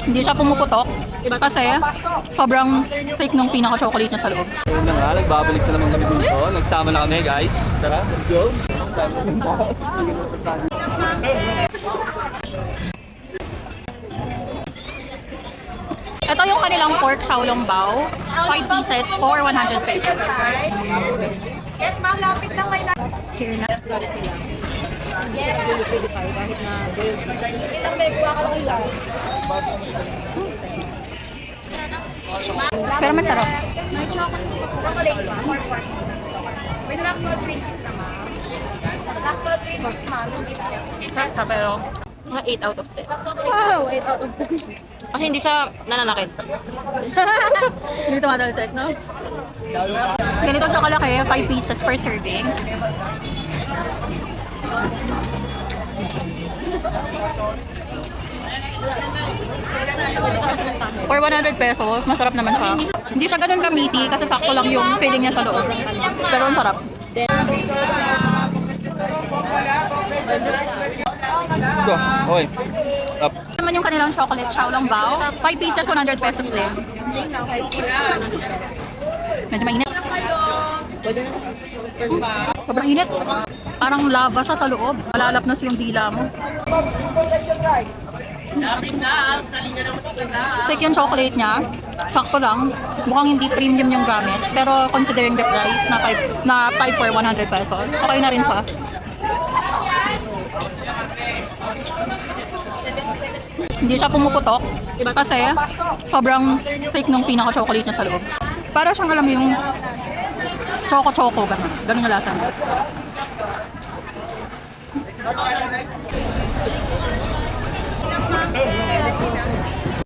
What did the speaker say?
Hindi siya pumuputok. Kasi sobrang thick nung pinaka-chocolate niya sa loob. Ayun na nga, nagbabalik na naman kami dito. Nagsama na kami guys. Tara, let's go. Ito yung kanilang pork xiaolongbao. 5 pieces for 100 pesos. Yes, ma'am, lapit lang kayo. Here na. Kahit na build. Ilang may kuha ka lang ilan. Pero masarap. May chocolate ba? May rock salt cream cheese na, ma'am. Rock salt cream cheese, ma'am. Masarap pero mga 8 out of 10. Wow, 8 out of 10. Kasi hindi siya nananakit. Hindi tumatalsik, no? Ganito siya kalaki, 5 pieces per serving. For 100 pesos, masarap naman siya. Hindi siya ganun kamiti kasi sakto lang yung filling niya sa loob. Pero ang sarap. Go, okay. Up. Naman yung kanilang chocolate xiaolongbao. 5 pieces, 100 pesos din. Medyo mainit. Sobrang init. Parang lava siya sa loob. Malalapnos yung dila mo. Thick yung chocolate niya. Sakto lang. Mukhang hindi premium yung gamit. Pero considering the price na 5 for 100 pesos, okay na rin siya. Hindi siya pumuputok. Kasi sobrang thick nung pinaka-chocolate niya sa loob. Para siyang alam mo yung choco-choco. Ganun yung lasa niya.